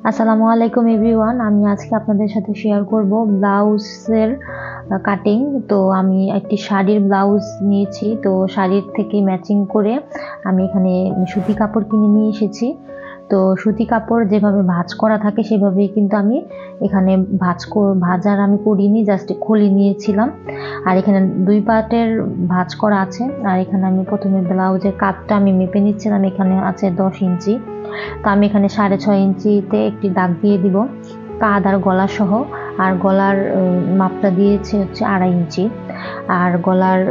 আসসালামু আলাইকুম এভরিওয়ান। আমি আজকে আপনাদের সাথে শেয়ার করব ব্লাউজের কাটিং। তো আমি একটি শাড়ির ব্লাউজ নিয়েছি, তো শাড়ির থেকে ম্যাচিং করে আমি এখানে সুতি কাপড় কিনে নিয়ে এসেছি। তো সুতি কাপড় যেভাবে ভাঁজ করা থাকে সেভাবেই কিন্তু আমি এখানে ভাঁজার আমি করিনি, জাস্ট খুলে নিয়েছিলাম। আর এখানে 2 পার্টের ভাঁজ করা আছে। আর এখানে আমি প্রথমে ব্লাউজের কাপটা আমি মেপে নিচ্ছিলাম, এখানে আছে 10 ইঞ্চি। তো আমি এখানে 6.5 ইঞ্চিতে একটি দাগ দিয়ে দিব কাঁধ আর গলা সহ। আর গলার মাপটা দিয়েছি হচ্ছে 2.5 ইঞ্চি। আর গলার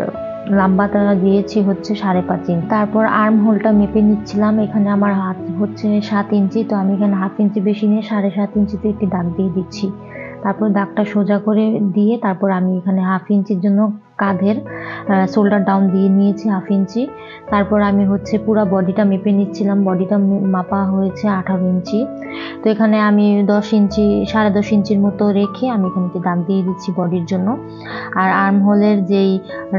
লম্বাটা দিয়েছি হচ্ছে 5.5 ইঞ্চি। তারপর আর্ম হোলটা মেপে নিচ্ছিলাম, এখানে আমার হাত হচ্ছে 7 ইঞ্চি, তো আমি এখানে 1/2 ইঞ্চি বেশি নিয়ে 7.5 ইঞ্চিতে একটি দাগ দিয়ে দিচ্ছি। তারপর দাগটা সোজা করে দিয়ে তারপর আমি এখানে 1/2 ইঞ্চির জন্য কাঁধের শোল্ডার ডাউন দিয়ে নিয়েছি 1/2 ইঞ্চি। তারপর আমি হচ্ছে পুরো বডিটা মেপে নিচ্ছিলাম, বডিটা মাপা হয়েছে 18 ইঞ্চি। তো এখানে আমি 10 ইঞ্চি 10.5 ইঞ্চির মতো রেখে আমি এখানে একটি দাগ দিয়ে দিচ্ছি বডির জন্য। আর আর্ম হোলের যেই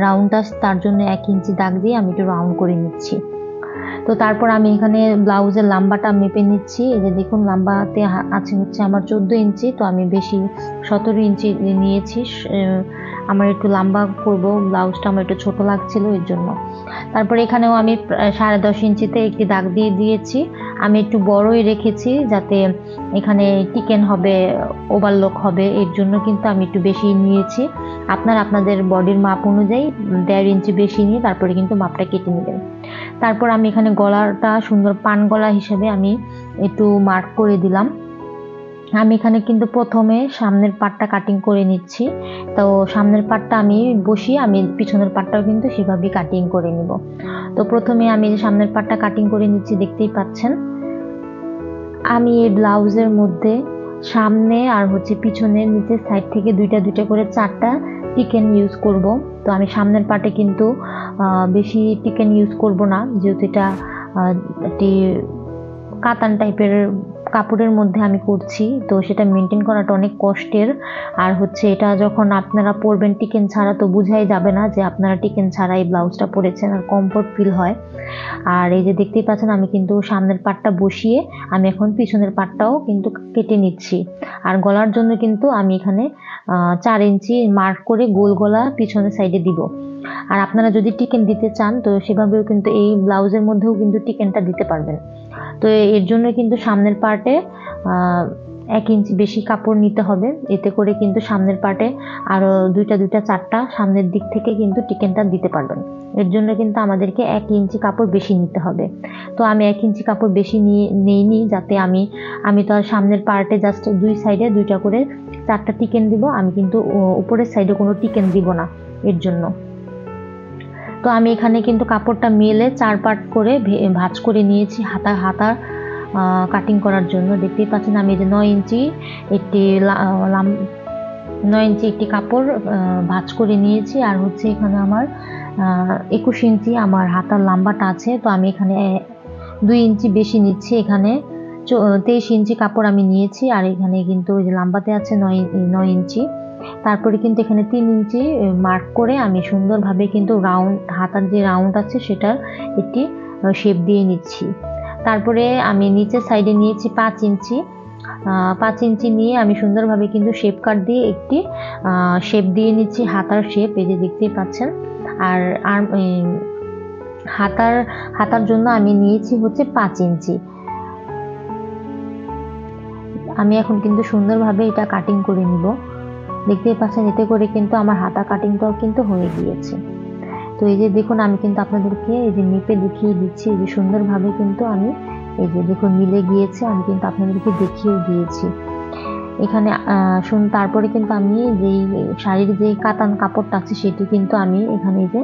রাউন্ডটা তার জন্য 1 ইঞ্চি দাগ দিয়ে আমি একটু রাউন্ড করে নিচ্ছি। তো তারপর আমি এখানে ব্লাউজের লম্বাটা মেপে নিচ্ছি। এই যে দেখুন লম্বাতে আছে হচ্ছে আমার 14 ইঞ্চি, তো আমি বেশি 17 ইঞ্চি নিয়েছি। আমার একটু লম্বা করব, ব্লাউজটা আমার একটু ছোট লাগছিল এর জন্য। তারপর এখানেও আমি 10.5 ইঞ্চিতে একটি দাগ দিয়ে দিয়েছি। আমি একটু বড়ই রেখেছি যাতে এখানে টিকেন হবে, ওভারলক হবে, এর জন্য কিন্তু আমি একটু বেশি নিয়েছি। আপনারা আপনাদের বডির মাপ অনুযায়ী 1.5 ইঞ্চি বেশি নিয়ে তারপরে কিন্তু মাপটা কেটে নেবেন। তারপর আমি এখানে গলাটা সুন্দর পান গলা হিসেবে আমি একটু মার্ক করে দিলাম। আমি এখানে কিন্তু প্রথমে সামনের পাটটা কাটিং করে নিচ্ছি। তো সামনের পাটটা আমি বসিয়ে আমি পিছনের পাটটাও কিন্তু সেভাবেই কাটিং করে নিব। তো প্রথমে আমি সামনের পাটটা কাটিং করে নিচ্ছি, দেখতেই পাচ্ছেন। আমি এই ব্লাউজের মধ্যে সামনে আর হচ্ছে পিছনের নিচের সাইড থেকে দুইটা করে 4টা টিকেন ইউজ করব। তো আমি সামনের পাটে কিন্তু বেশি টিকেন ইউজ করব না, যেহেতু এটা একটি কাতান টাইপের কাপড়ের মধ্যে আমি করছি, তো সেটা মেনটেন করাটা অনেক কষ্টের। আর হচ্ছে এটা যখন আপনারা পরবেন টিকেন ছাড়া, তো বুঝাই যাবে না যে আপনারা টিকেন ছাড়া এই ব্লাউজটা পরেছেন, আর কমফোর্ট ফিল হয়। আর এই যে দেখতেই পাচ্ছেন আমি কিন্তু সামনের পাটটা বসিয়ে আমি এখন পিছনের পাটটাও কিন্তু কেটে নিচ্ছি। আর গলার জন্য কিন্তু আমি এখানে 4 ইঞ্চি মার্ক করে গোল গলা পিছনের সাইডে দিব। আর আপনারা যদি টিকেন দিতে চান তো সেভাবেও কিন্তু এই ব্লাউজের মধ্যেও কিন্তু টিকেনটা দিতে পারবেন। তো এর জন্য কিন্তু সামনের পার্টে 1 ইঞ্চি বেশি কাপড় নিতে হবে, এতে করে কিন্তু সামনের পার্টে আরো 4টা সামনের দিক থেকে কিন্তু টিকেনটা দিতে পারবেন। এর জন্য কিন্তু আমাদেরকে 1 ইঞ্চি কাপড় বেশি নিতে হবে। তো আমি 1 ইঞ্চি কাপড় বেশি নেইনি, যাতে আমি তো আর সামনের পার্টে জাস্ট 2 সাইডে 2টা করে 4টা টিকেন দিব, আমি কিন্তু উপরের সাইডে কোনো টিকেন দিব না এর জন্য। তো আমি এখানে কিন্তু কাপড়টা মেলে 4 পার্ট করে ভাঁজ করে নিয়েছি হাতার কাটিং করার জন্য। দেখতেই পাচ্ছেন আমি যে 9 ইঞ্চি একটি কাপড় ভাঁজ করে নিয়েছি। আর হচ্ছে এখানে আমার 21 ইঞ্চি আমার হাতার লম্বাটা আছে, তো আমি এখানে 2 ইঞ্চি বেশি নিচ্ছি। এখানে 23 ইঞ্চি কাপড় আমি নিয়েছি, আর এখানে কিন্তু ওই যে লম্বাতে আছে 9 ইঞ্চি। তারপরে কিন্তু এখানে 3 ইঞ্চি মার্ক করে আমি সুন্দরভাবে কিন্তু হাতার যে রাউন্ড আছে সেটার একটি শেপ দিয়ে নিচ্ছি। তারপরে আমি নিচের সাইডে নিয়েছি 5 ইঞ্চি। 5 ইঞ্চি নিয়ে আমি সুন্দরভাবে কিন্তু শেপ কাট দিয়ে একটি শেপ দিয়ে নিচ্ছি, হাতার শেপ, এই যে দেখতেই পাচ্ছেন। আর হাতার জন্য আমি নিয়েছি হচ্ছে 5 ইঞ্চি। আমি এখন কিন্তু সুন্দরভাবে এটা কাটিং করে নিব। দেখতেই পাচ্ছেন, এতে করে কিন্তু আমার হাতা কাটিংটাও কিন্তু হয়ে গিয়েছে। তো এই যে দেখুন আমি কিন্তু আপনাদেরকে এই যে মেপে দেখিয়ে দিচ্ছি, এই যে সুন্দরভাবে কিন্তু আমি এই যে দেখুন মিলে গিয়েছে, আমি কিন্তু আপনাদেরকে দেখিয়েও দিয়েছি এখানে। তারপরে কিন্তু আমি যেই শাড়ির যে কাতান কাপড়টা আছে সেটি কিন্তু আমি এখানে এই যে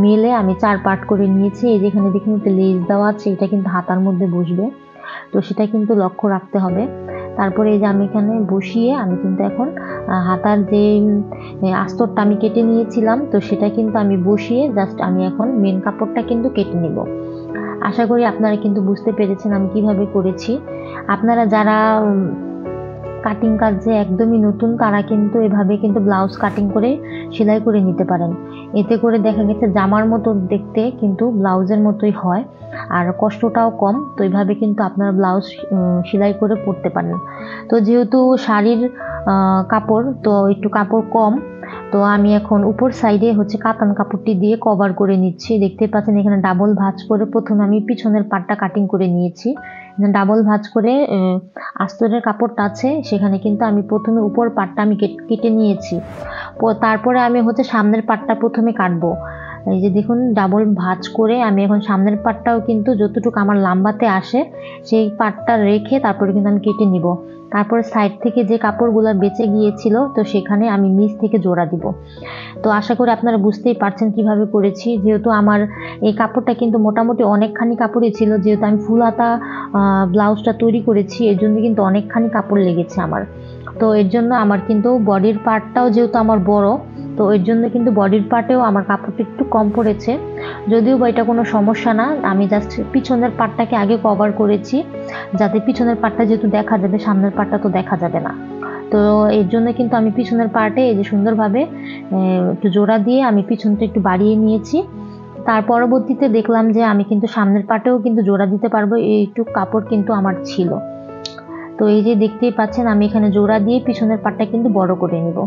মেলে আমি 4 পার্ট করে নিয়েছি। এই যে এখানে দেখুন একটা লেস দেওয়া আছে, এটা কিন্তু হাতার মধ্যে বসবে, তো সেটা কিন্তু লক্ষ্য রাখতে হবে। তারপরে এই যে আমি এখানে বসিয়ে আমি কিন্তু এখন হাতার যে আস্তরটা আমি কেটে নিয়েছিলাম, তো সেটা কিন্তু আমি বসিয়ে জাস্ট আমি এখন মেন কাপড়টা কিন্তু কেটে নিব। আশা করি আপনারা কিন্তু বুঝতে পেরেছেন আমি কিভাবে করেছি। আপনারা যারা কাটিং কাজ যে একদমই নতুন তারা কিন্তু এভাবে কিন্তু ব্লাউজ কাটিং করে সেলাই করে নিতে পারেন। এতে করে দেখা গেছে জামার মতো দেখতে কিন্তু ব্লাউজের মতোই হয়, আর কষ্টটাও কম। তো এইভাবে কিন্তু আপনারা ব্লাউজ সেলাই করে পরতে পারেন। তো যেহেতু শাড়ির কাপড়, তো একটু কাপড় কম, তো আমি এখন উপর সাইডে হচ্ছে কাতান কাপড়টি দিয়ে কভার করে নিচ্ছি। দেখতে পাচ্ছেন এখানে ডাবল ভাঁজ করে প্রথমে আমি পিছনের পাটটা কাটিং করে নিয়েছি। ডাবল ভাঁজ করে আস্তরের কাপড়টা আছে সেখানে কিন্তু আমি প্রথমে উপর পাটটা আমি কেটে নিয়েছি। তারপরে আমি হচ্ছে সামনের পাটটা প্রথমে কাটবো। এই যে দেখুন ডাবল ভাঁজ করে আমি এখন সামনের পাটটাও কিন্তু যতটুকু আমার লাম্বাতে আসে সেই পাটটা রেখে তারপরে কিন্তু আমি কেটে নিব। তারপরে সাইড থেকে যে কাপড়গুলো বেঁচে গিয়েছিল তো সেখানে আমি নিচ থেকে জোড়া দিব। তো আশা করি আপনারা বুঝতেই পারছেন কিভাবে করেছি। যেহেতু আমার এই কাপড়টা কিন্তু মোটামুটি অনেকখানি কাপড়ই ছিল, যেহেতু আমি ফুল হাতা ব্লাউজটা তৈরি করেছি এর জন্য কিন্তু অনেকখানি কাপড় লেগেছে আমার। তো এর জন্য আমার কিন্তু বডির পার্টটাও যেহেতু আমার বড়, তো এর জন্য কিন্তু বডির পার্টেও আমার কাপড়টা একটু কম পড়েছে। যদিও বা এটা কোনো সমস্যা না, আমি জাস্ট পিছনের পার্টটাকে আগে কভার করেছি, যাতে পিছনের পার্টটা যেহেতু দেখা যাবে সামনের পার্টটা তো দেখা যাবে না। তো এর জন্য কিন্তু আমি পিছনের পার্টে এই যে সুন্দরভাবে একটু জোড়া দিয়ে আমি পিছনটা একটু বাড়িয়ে নিয়েছি। তার পরবর্তীতে দেখলাম যে আমি কিন্তু সামনের পার্টেও কিন্তু জোড়া দিতে পারবো, এইটুক কাপড় কিন্তু আমার ছিল। তো এই যে দেখতেই পাচ্ছেন আমি এখানে জোড়া দিয়ে পিছনের পার্টটা কিন্তু বড় করে নিব।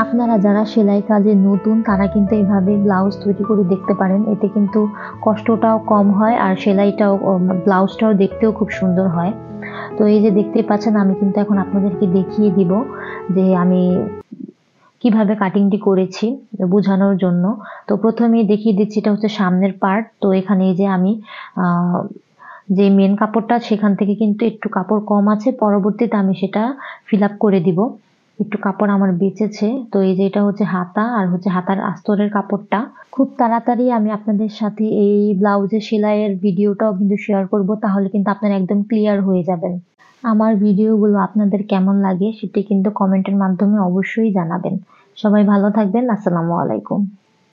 আপনারা যারা সেলাই কাজে নতুন তারা কিন্তু এইভাবে ব্লাউজ তৈরি করে দেখতে পারেন, এতে কিন্তু কষ্টটাও কম হয় আর সেলাইটাও ব্লাউজটাও দেখতেও খুব সুন্দর হয়। তো এই যে দেখতেই পাচ্ছেন আমি কিন্তু এখন আপনাদেরকে দেখিয়ে দিব যে আমি কিভাবে কাটিংটি করেছি বোঝানোর জন্য। তো প্রথমেই দেখিয়ে দিচ্ছি এটা হচ্ছে সামনের পার্ট। তো এখানে এই যে আমি যে মেন কাপড়টা সেখান থেকে কিন্তু একটু কাপড় কম আছে, পরবর্তীতে আমি সেটা ফিল আপ করে দিব। একটু কাপড় আমার বেঁচেছে। তো এই যে এটা হচ্ছে হাতা আর হচ্ছে হাতার আস্তরের কাপড়টা। খুব তাড়াতাড়ি আমি আপনাদের সাথে এই ব্লাউজের সেলাইয়ের ভিডিওটাও কিন্তু শেয়ার করব, তাহলে কিন্তু আপনারা একদম ক্লিয়ার হয়ে যাবেন। আমার ভিডিওগুলো আপনাদের কেমন লাগে সেটি কিন্তু কমেন্টের মাধ্যমে অবশ্যই জানাবেন। সবাই ভালো থাকবেন। আসসালামু আলাইকুম।